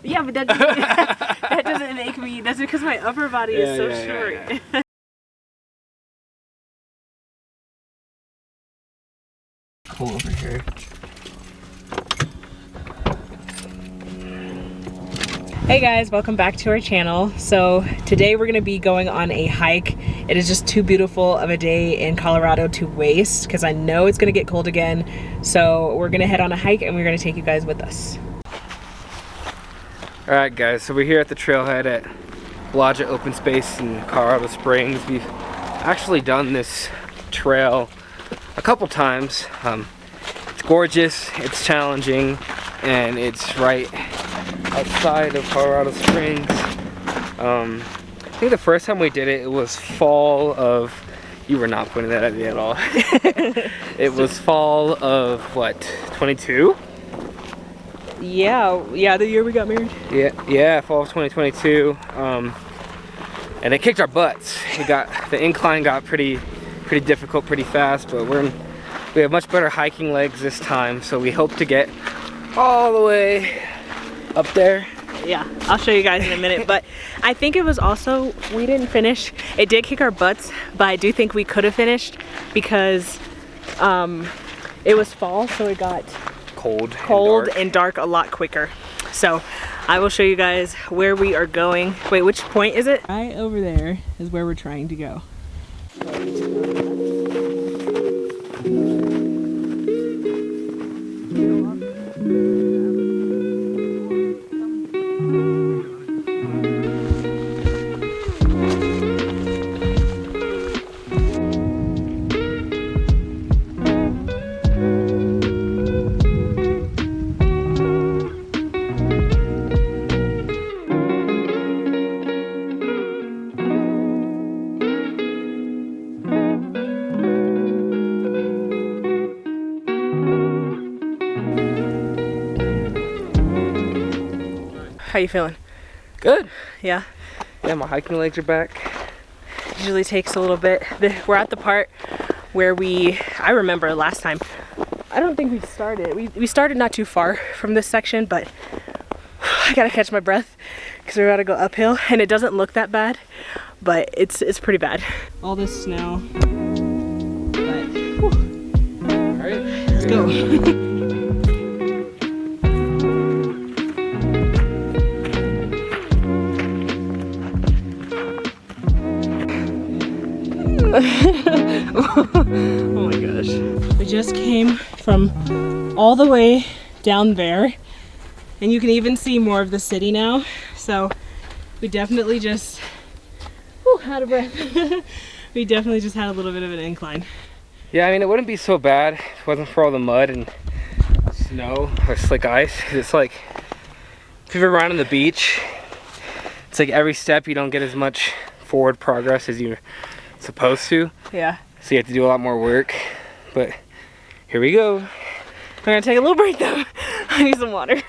Yeah, but that doesn't, that doesn't make me, that's because my upper body is so short. Yeah. Cool over here. Hey guys, welcome back to our channel. So today we're gonna be going on a hike. It is just too beautiful of a day in Colorado to waste because I know it's gonna get cold again. So we're gonna head on a hike and we're gonna take you guys with us. All right guys, so we're here at the trailhead at Blodgett Open Space in Colorado Springs. We've actually done this trail a couple times. It's gorgeous, it's challenging, and it's right outside of Colorado Springs. I think the first time we did it, it was fall of, you were not pointing that at me at all. It was fall of what, 22? Yeah, the year we got married. Yeah, fall of 2022. And it kicked our butts. The incline got pretty difficult pretty fast, but we have much better hiking legs this time, so we hope to get all the way up there. Yeah, I'll show you guys in a minute, but I think it was also, we didn't finish. It did kick our butts, but I do think we could have finished because it was fall, so it got cold and dark a lot quicker. So I will show you guys where we are going. Wait, which point is it? Right over there is where we're trying to go. How you feeling? Good. Yeah? Yeah, my hiking legs are back. Usually takes a little bit. We're at the part where I remember last time, I don't think we started. We started not too far from this section, but I gotta catch my breath because we're about to go uphill and it doesn't look that bad, but it's pretty bad. All this snow, but whew. All right, let's go. Oh my gosh. We just came from all the way down there and you can even see more of the city now. So we definitely just, out of breath. We definitely just had a little bit of an incline. Yeah, I mean, it wouldn't be so bad if it wasn't for all the mud and snow or slick ice. It's like, if you're around on the beach, it's like every step you don't get as much forward progress as you're supposed to. Yeah. So you have to do a lot more work, but here we go. We're gonna take a little break though. I need some water.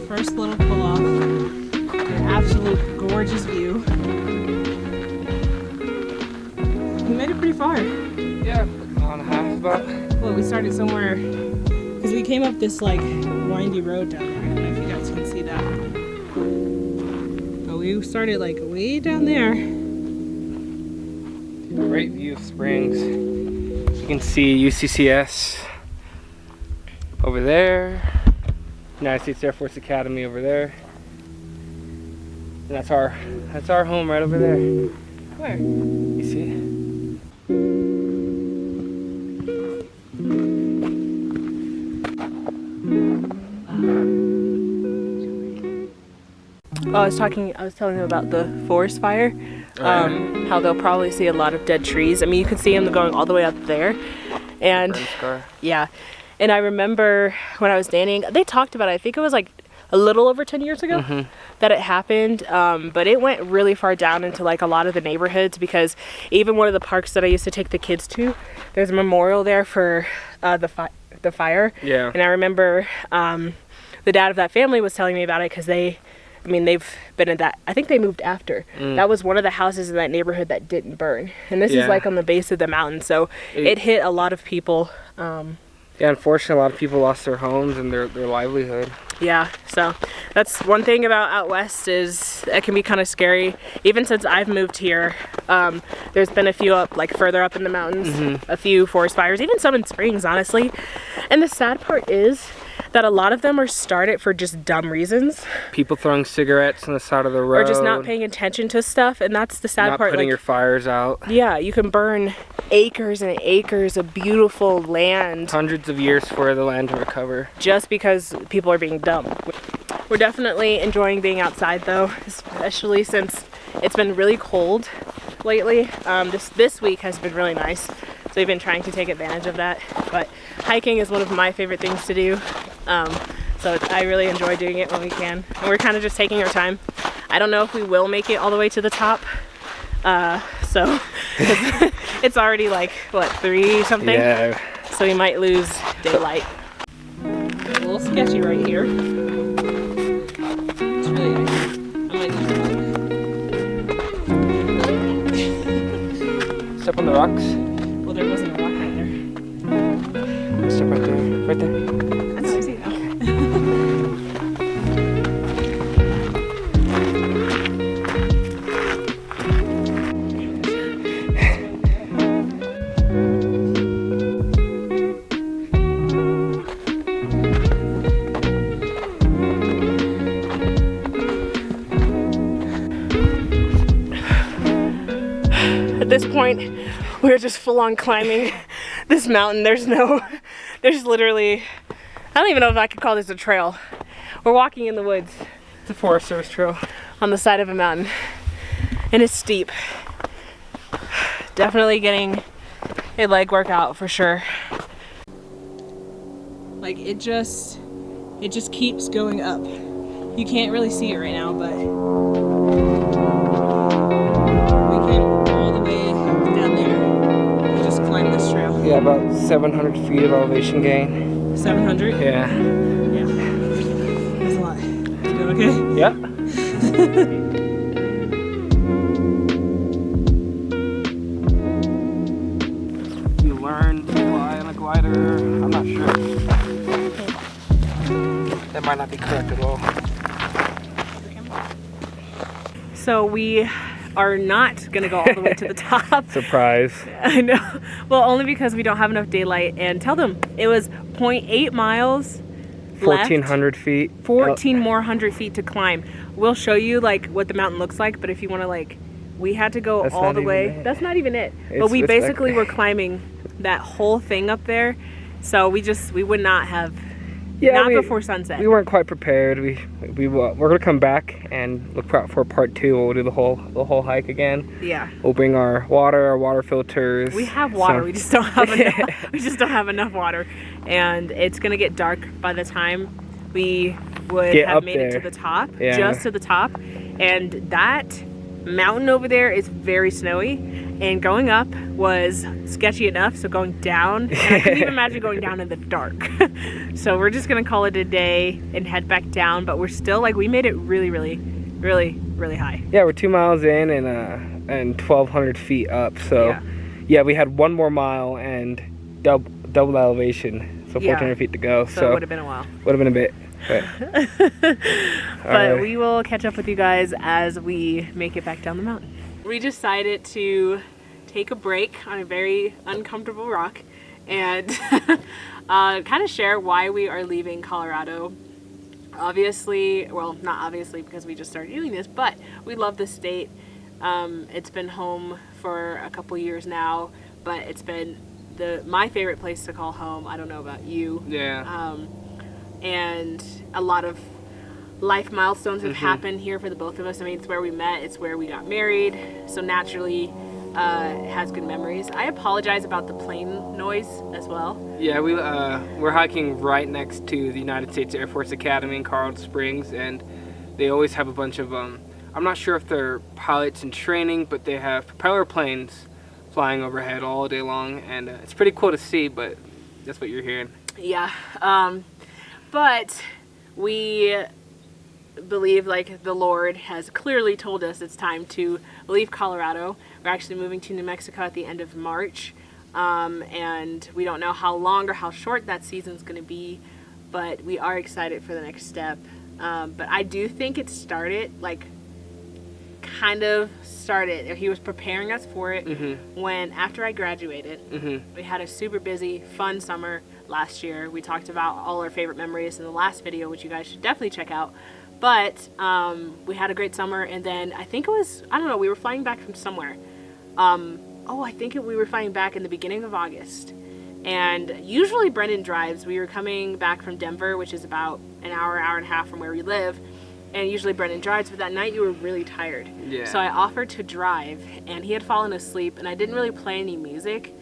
First little pull off. An absolute gorgeous view. We made it pretty far. Yeah, an hour and a half about. Well, we started somewhere, because we came up this like windy road down there. I don't know if you guys can see that. But we started like way down there. Great view of Springs. You can see UCCS over there. United States Air Force Academy over there. And that's our home right over there. Where? You see? I was telling them about the forest fire. How they'll probably see a lot of dead trees. I mean, you can see them going all the way up there. And yeah. And I remember when I was standing, they talked about it. I think it was like a little over 10 years ago that it happened. But it went really far down into like a lot of the neighborhoods, because even one of the parks that I used to take the kids to, there's a memorial there for the fire. Yeah. And I remember the dad of that family was telling me about it, because they've been in that, I think they moved after. That was one of the houses in that neighborhood that didn't burn. And this is like on the base of the mountain, so it hit a lot of people. Yeah, unfortunately, a lot of people lost their homes and their livelihood. Yeah, so that's one thing about out west, is it can be kind of scary. Even since I've moved here, there's been a few further up in the mountains, a few forest fires, even some in Springs, honestly. And the sad part is that a lot of them are started for just dumb reasons. People throwing cigarettes on the side of the road. Or just not paying attention to stuff, and that's the sad part. Not putting your fires out. Yeah, you can burn acres and acres of beautiful land. Hundreds of years for the land to recover. Just because people are being dumb. We're definitely enjoying being outside though, especially since it's been really cold lately. This week has been really nice, so we've been trying to take advantage of that. But hiking is one of my favorite things to do. So I really enjoy doing it when we can. And we're kind of just taking our time. I don't know if we will make it all the way to the top. So it's already like, what, 3 something? Yeah. So we might lose daylight. It's a little sketchy right here. It's really nice. I might use Step on the rocks. Well, there wasn't a rock right there. Step right there. Right there. That's easy though. At this point, we're just full on climbing this mountain. There's literally, I don't even know if I could call this a trail. We're walking in the woods. It's a Forest Service trail. On the side of a mountain. And it's steep. Definitely getting a leg workout for sure. Like it just keeps going up. You can't really see it right now, but we came all the way down there and just climbed this trail. Yeah, about 700 feet of elevation gain. 700? Yeah. Yeah. That's a lot. You doing okay? Yep. You learn to fly on a glider. I'm not sure. That might not be correct at all. So we are not gonna go all the way to the top. Surprise. I know. Well, only because we don't have enough daylight. And tell them it was 0.8 miles. 1,400 feet. 14 more 100 feet to climb. We'll show you like what the mountain looks like, but if you want to we had to go That's all not the way. even it. That's not even it. But It's- we it's basically like- were climbing that whole thing up there. So we would not have, Yeah, not we- before sunset. We weren't quite prepared. We're gonna come back and look out for part 2. We'll do the whole hike again. Yeah. We'll bring our water filters. We have water. So- We just don't have enough. We just don't have enough water, and it's gonna get dark by the time we would Get have up made it to there. the top, Yeah. just to the top. And that mountain over there is very snowy, and going up was sketchy enough. So going down, and I couldn't even imagine going down in the dark. So we're just gonna call it a day and head back down. But we're still we made it really, really, really, really high. Yeah, we're 2 miles in and 1,200 feet up. So yeah, we had 1 more mile and double elevation. So 1,400 feet to go. So it would have been a while. Would have been a bit. But, But we will catch up with you guys as we make it back down the mountain. We decided to take a break on a very uncomfortable rock and kind of share why we are leaving Colorado. Obviously, well, not obviously because we just started doing this, but we love the state. It's been home for a couple years now, but it's been my favorite place to call home. I don't know about you. yeah. And a lot of life milestones have happened here for the both of us. I mean, it's where we met, it's where we got married. So naturally, has good memories. I apologize about the plane noise as well. Yeah, we're hiking right next to the United States Air Force Academy in Colorado Springs, and they always have a bunch of I'm not sure if they're pilots in training, but they have propeller planes flying overhead all day long, and it's pretty cool to see. But that's what you're hearing. Yeah, but we believe like the Lord has clearly told us it's time to leave Colorado. We're actually moving to New Mexico at the end of March, and we don't know how long or how short that season's going to be, but we are excited for the next step. But I do think it started, like, kind of started, or he was preparing us for it when, after I graduated, we had a super busy, fun summer last year. We talked about all our favorite memories in the last video, which you guys should definitely check out. But we had a great summer, and then I think it was, I don't know, we were flying back from somewhere. We were flying back in the beginning of August. And usually Brendan drives. We were coming back from Denver, which is about an hour and a half from where we live. And usually Brendan drives, but that night you were really tired. Yeah. So I offered to drive, and he had fallen asleep, and I didn't really play any music.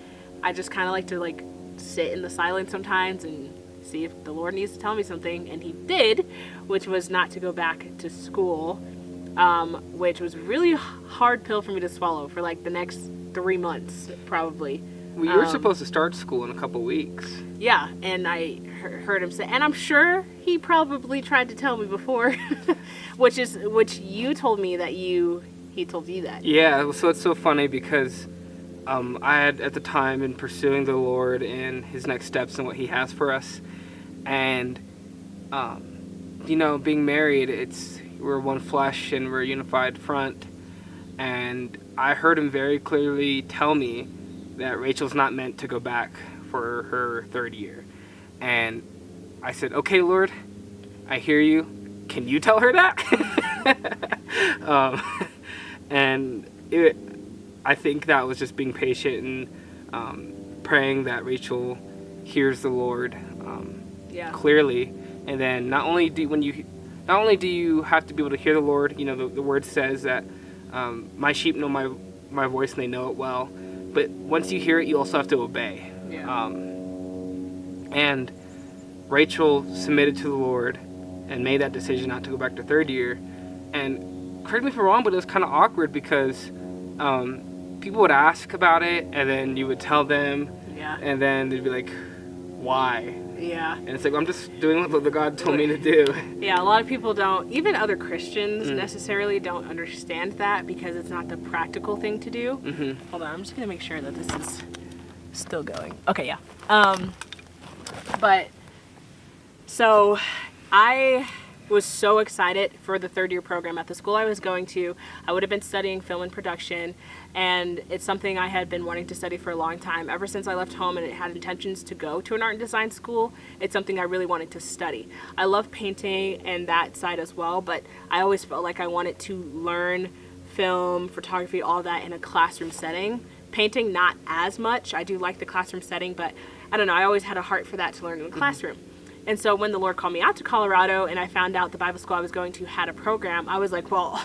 I just kind of like to like sit in the silence sometimes and see if the Lord needs to tell me something. And he did, which was not to go back to school, which was really hard pill for me to swallow for like the next 3 months, probably. Well, you were supposed to start school in a couple weeks. Yeah, and I heard him say, and I'm sure he probably tried to tell me before, which you told me that he told you that. Yeah, so it's so funny because I had at the time been pursuing the Lord and His next steps and what He has for us, and being married, we're one flesh and we're a unified front, and I heard Him very clearly tell me that Rachel's not meant to go back for her third year. And I said, okay, Lord, I hear you. Can you tell her that? I think that was just being patient and praying that Rachel hears the Lord clearly. And then not only do you have to be able to hear the Lord, the word says that my sheep know my voice and they know it well. But once you hear it, you also have to obey. Yeah. And Rachel submitted to the Lord and made that decision not to go back to third year. And correct me if I'm wrong, but it was kind of awkward because people would ask about it, and then you would tell them, and then they'd be like, why? Yeah. And it's like, I'm just doing what the God told me to do. Yeah, a lot of people don't, even other Christians necessarily don't understand that because it's not the practical thing to do. Hold on, I'm just going to make sure that this is still going. Okay, yeah. But, so, I was so excited for the third year program at the school I was going to. I would have been studying film and production, and it's something I had been wanting to study for a long time. Ever since I left home and had intentions to go to an art and design school, it's something I really wanted to study. I love painting and that side as well, but I always felt like I wanted to learn film, photography, all that in a classroom setting. Painting, not as much. I do like the classroom setting, but I don't know, I always had a heart for that to learn in the classroom. And so when the Lord called me out to Colorado and I found out the Bible school I was going to had a program, I was like, well,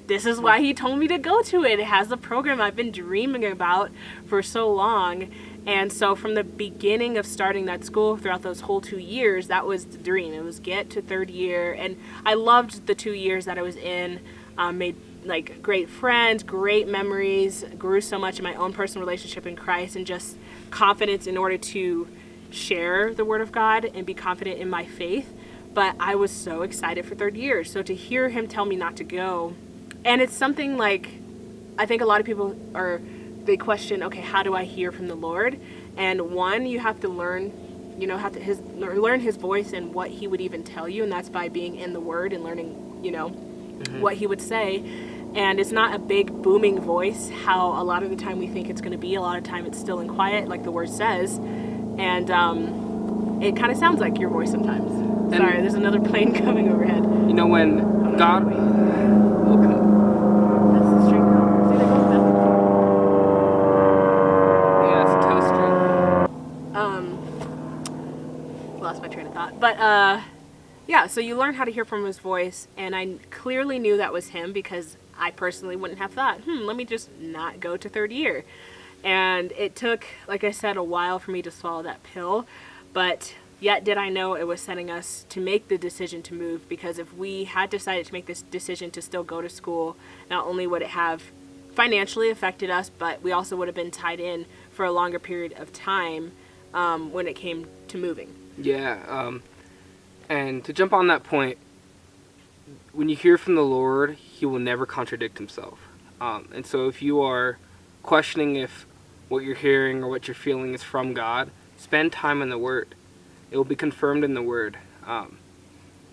this is why He told me to go to it. It has the program I've been dreaming about for so long. And so from the beginning of starting that school throughout those whole 2 years, that was the dream. It was get to third year. And I loved the 2 years that I was in, made like great friends, great memories, grew so much in my own personal relationship in Christ, and just confidence in order to share the Word of God and be confident in my faith. But I was so excited for third year. So to hear Him tell me not to go, and it's something like, I think a lot of people they question, okay, how do I hear from the Lord? And one, you have to learn, learn His voice and what He would even tell you, and that's by being in the Word and learning, what He would say. And it's not a big booming voice, how a lot of the time we think it's going to be. A lot of time it's still and quiet, like the Word says. And it kind of sounds like your voice sometimes. Sorry, there's another plane coming overhead. When God... That's the string. See, they go back. Yeah, it's a toe string. Lost my train of thought. But, so you learn how to hear from His voice, and I clearly knew that was Him because I personally wouldn't have thought, let me just not go to third year. And it took, like I said, a while for me to swallow that pill, but yet did I know it was setting us to make the decision to move, because if we had decided to make this decision to still go to school, not only would it have financially affected us, but we also would have been tied in for a longer period of time when it came to moving. Yeah, and to jump on that point, when you hear from the Lord, he will never contradict himself. And so if you are questioning if what you're hearing or what you're feeling is from God, spend time in the Word. It will be confirmed in the Word.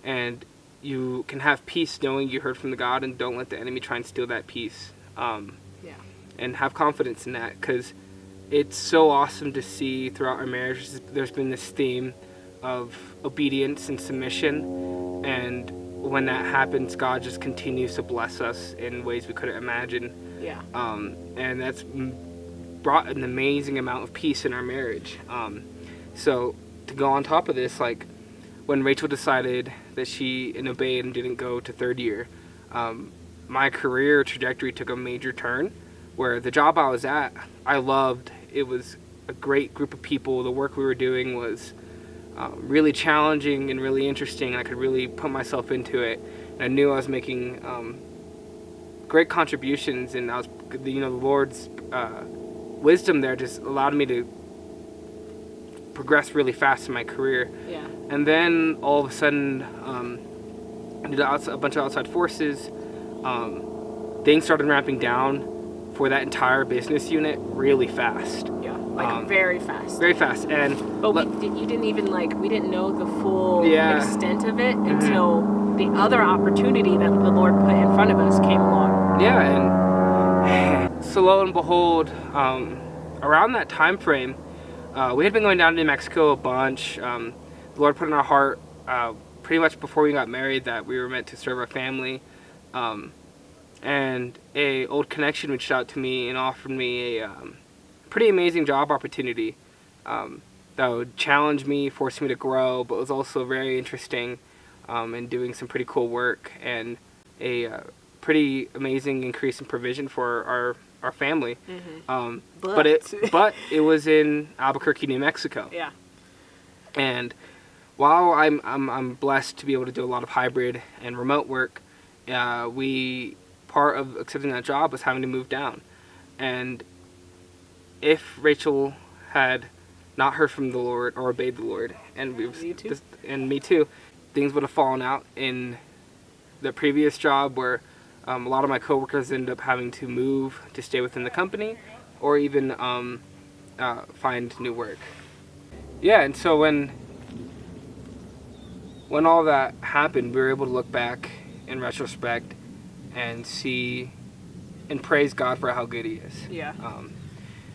And you can have peace knowing you heard from the God, and don't let the enemy try and steal that peace. And have confidence in that, because it's so awesome to see throughout our marriage there's been this theme of obedience and submission, and when that happens, God just continues to bless us in ways we couldn't imagine. Yeah. And that's brought an amazing amount of peace in our marriage. So to go on top of this, like when Rachel decided that she obeyed and didn't go to third year, my career trajectory took a major turn, where the job I was at, I loved. It was a great group of people. The work we were doing was really challenging and really interesting. I could really put myself into it, and I knew I was making great contributions, and I was, the Lord's wisdom there just allowed me to progress really fast in my career. Yeah. And then all of a sudden, due to a bunch of outside forces, things started ramping down for that entire business unit really fast. Yeah, like very fast. Very fast, and but you didn't even we didn't know the full Yeah. extent of it until the other opportunity that the Lord put in front of us came along. Yeah, and so lo and behold, around that time frame, we had been going down to New Mexico a bunch. The Lord put in our heart, pretty much before we got married, that we were meant to serve our family. And a old connection reached out to me and offered me a pretty amazing job opportunity that would challenge me, force me to grow, but was also very interesting, and doing some pretty cool work, and a pretty amazing increase in provision for our family. Mm-hmm. But it was in Albuquerque, New Mexico. Yeah. And while I'm blessed to be able to do a lot of hybrid and remote work, part of accepting that job was having to move down. And if Rachel had not heard from the Lord or obeyed the Lord, and me too, things would have fallen out in the previous job, where a lot of my coworkers ended up having to move to stay within the company, or even find new work. Yeah, and so when all that happened, we were able to look back in retrospect and see and praise God for how good He is. Yeah.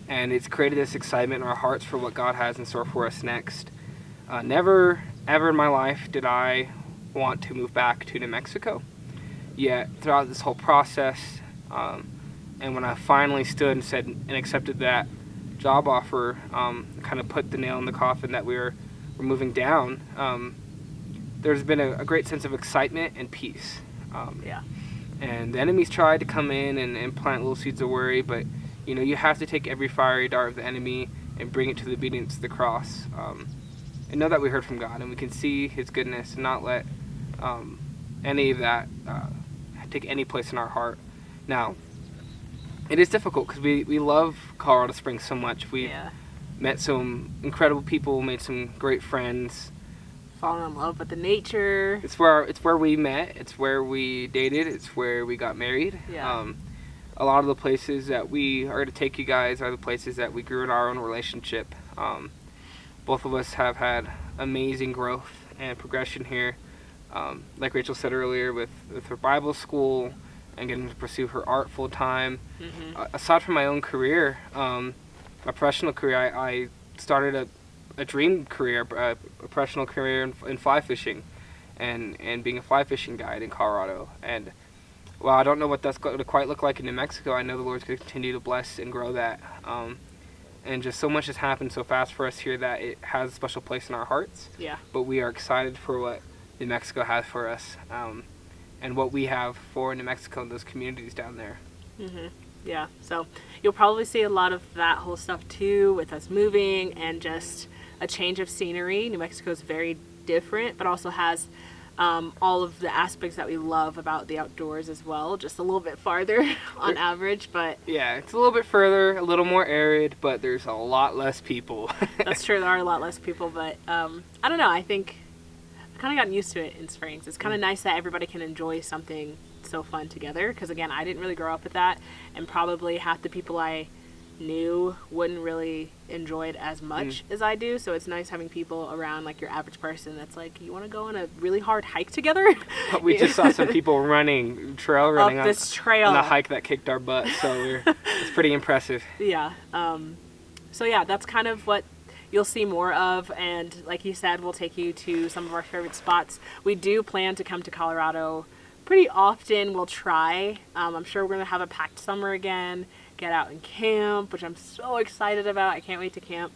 And it's created this excitement in our hearts for what God has in store for us next. Never, ever in my life did I want to move back to New Mexico. Yet throughout this whole process, and when I finally stood and said and accepted that job offer, kind of put the nail in the coffin that we're moving down, there's been a great sense of excitement and peace. Yeah. And the enemies tried to come in and plant little seeds of worry, but you have to take every fiery dart of the enemy and bring it to the obedience of the cross, and know that we heard from God, and we can see His goodness, and not let any of that take any place in our heart. Now, it is difficult because we love Colorado Springs so much. We met some incredible people, made some great friends. Fallen in love with the nature. It's where we met. It's where we dated. It's where we got married. Yeah. A lot of the places that we are to take you guys are the places that we grew in our own relationship. Both of us have had amazing growth and progression here. Like Rachel said earlier, with her Bible school and getting to pursue her art full time. Mm-hmm. Aside from my own career, my professional career, I started a dream career, a professional career in fly fishing, and being a fly fishing guide in Colorado. And while I don't know what that's going to quite look like in New Mexico, I know the Lord's going to continue to bless and grow that. And just so much has happened so fast for us here that it has a special place in our hearts. Yeah. But we are excited for what New Mexico has for us. and what we have for New Mexico and those communities down there. Yeah, so you'll probably see a lot of that whole stuff too with us moving and just a change of scenery. New Mexico is very different, but also has all of the aspects that we love about the outdoors as well, just a little bit farther on average, but Yeah, it's a little bit further, a little more arid, but there's a lot less people. that's true. There are a lot less people, but I don't know. I think I've kind of gotten used to it in Springs. It's kind of nice that everybody can enjoy something so fun together, because again, I didn't really grow up with that, and probably half the people I knew wouldn't really enjoy it as much as I do. So it's nice having people around, like your average person that's like, you want to go on a really hard hike together? We just saw some people trail running Up this trail. on a hike that kicked our butt, so it's pretty impressive. Yeah. So yeah, that's kind of what you'll see more of, and like you said, we'll take you to some of our favorite spots. We do plan to come to Colorado pretty often. We'll try. I'm sure we're gonna have a packed summer again, get out and camp, which I'm so excited about. I can't wait to camp,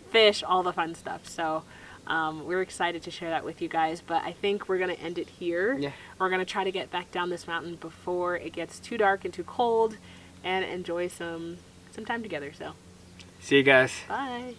fish, all the fun stuff. So we're excited to share that with you guys, but I think we're gonna end it here. Yeah. We're gonna try to get back down this mountain before it gets too dark and too cold, and enjoy some time together. So See you guys. bye.